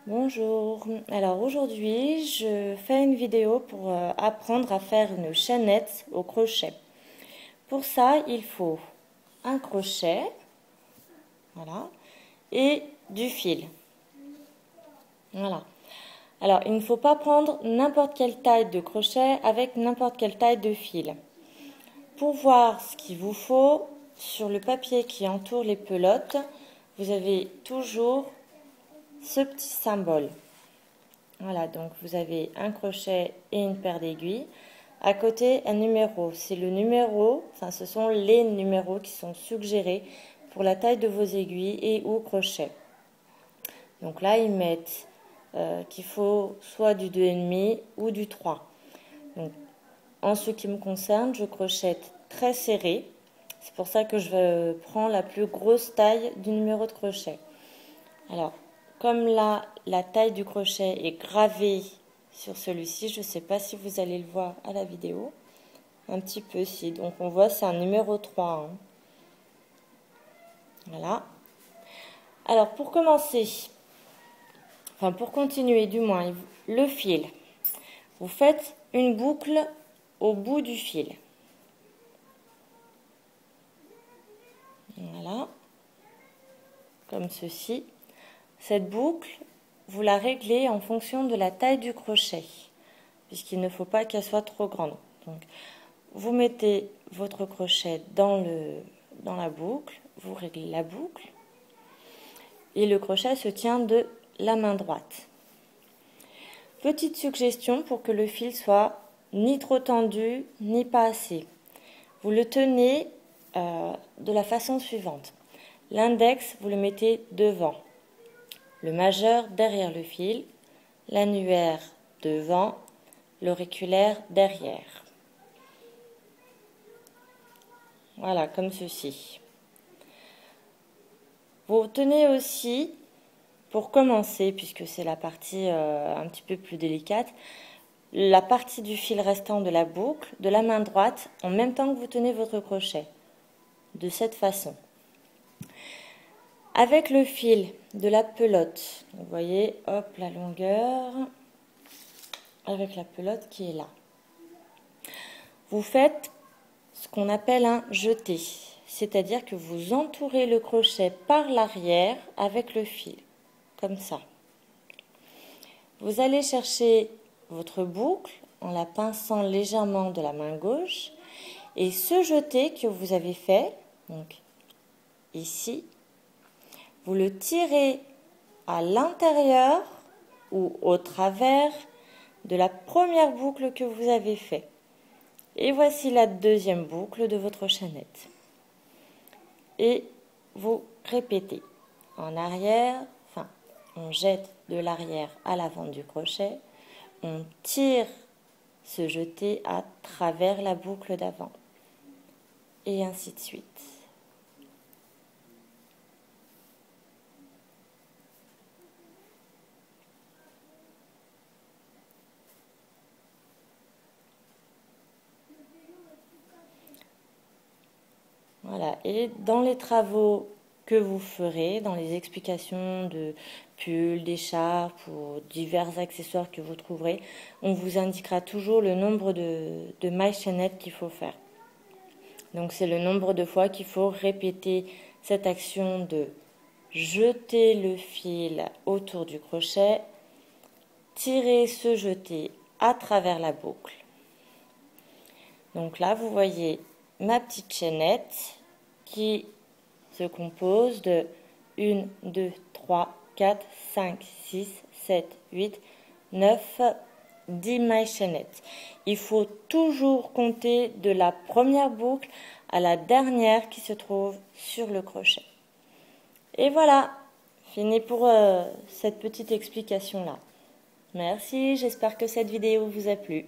Bonjour, alors aujourd'hui je fais une vidéo pour apprendre à faire une chaînette au crochet. Pour ça il faut un crochet, voilà, et du fil. Voilà. Alors il ne faut pas prendre n'importe quelle taille de crochet avec n'importe quelle taille de fil. Pour voir ce qu'il vous faut, sur le papier qui entoure les pelotes, vous avez toujours ce petit symbole. Voilà, donc vous avez un crochet et une paire d'aiguilles. À côté, un numéro. C'est le numéro, enfin ce sont les numéros qui sont suggérés pour la taille de vos aiguilles et ou crochets. Donc là, ils mettent qu'il faut soit du 2,5 ou du 3. Donc, en ce qui me concerne, je crochette très serré. C'est pour ça que je prends la plus grosse taille du numéro de crochet. Alors, comme là, la taille du crochet est gravée sur celui-ci, je ne sais pas si vous allez le voir à la vidéo. Un petit peu, si. Donc, on voit, c'est un numéro 3. Hein. Voilà. Alors, pour commencer, enfin, pour continuer du moins, le fil. Vous faites une boucle au bout du fil. Voilà. Comme ceci. Cette boucle, vous la réglez en fonction de la taille du crochet, puisqu'il ne faut pas qu'elle soit trop grande. Donc, vous mettez votre crochet dans la boucle, vous réglez la boucle, et le crochet se tient de la main droite. Petite suggestion pour que le fil soit ni trop tendu, ni pas assez. Vous le tenez de la façon suivante. L'index, vous le mettez devant. Le majeur derrière le fil, l'annulaire devant, l'auriculaire derrière. Voilà, comme ceci. Vous tenez aussi, pour commencer, puisque c'est la partie un petit peu plus délicate, la partie du fil restant de la boucle, de la main droite, en même temps que vous tenez votre crochet. De cette façon. Avec le fil de la pelote, vous voyez, hop, la longueur, avec la pelote qui est là. Vous faites ce qu'on appelle un jeté, c'est-à-dire que vous entourez le crochet par l'arrière avec le fil, comme ça. Vous allez chercher votre boucle en la pinçant légèrement de la main gauche et ce jeté que vous avez fait, donc ici, vous le tirez à l'intérieur ou au travers de la première boucle que vous avez fait. Et voici la deuxième boucle de votre chaînette. Et vous répétez en arrière, enfin, on jette de l'arrière à l'avant du crochet, on tire ce jeté à travers la boucle d'avant. Et ainsi de suite. Voilà, et dans les travaux que vous ferez, dans les explications de pulls, d'écharpes ou divers accessoires que vous trouverez, on vous indiquera toujours le nombre de mailles chaînettes qu'il faut faire. Donc c'est le nombre de fois qu'il faut répéter cette action de jeter le fil autour du crochet, tirer ce jeté à travers la boucle. Donc là, vous voyez ma petite chaînette qui se compose de 1, 2, 3, 4, 5, 6, 7, 8, 9, 10 mailles chaînettes. Il faut toujours compter de la première boucle à la dernière qui se trouve sur le crochet. Et voilà, fini pour cette petite explication-là. Merci, j'espère que cette vidéo vous a plu.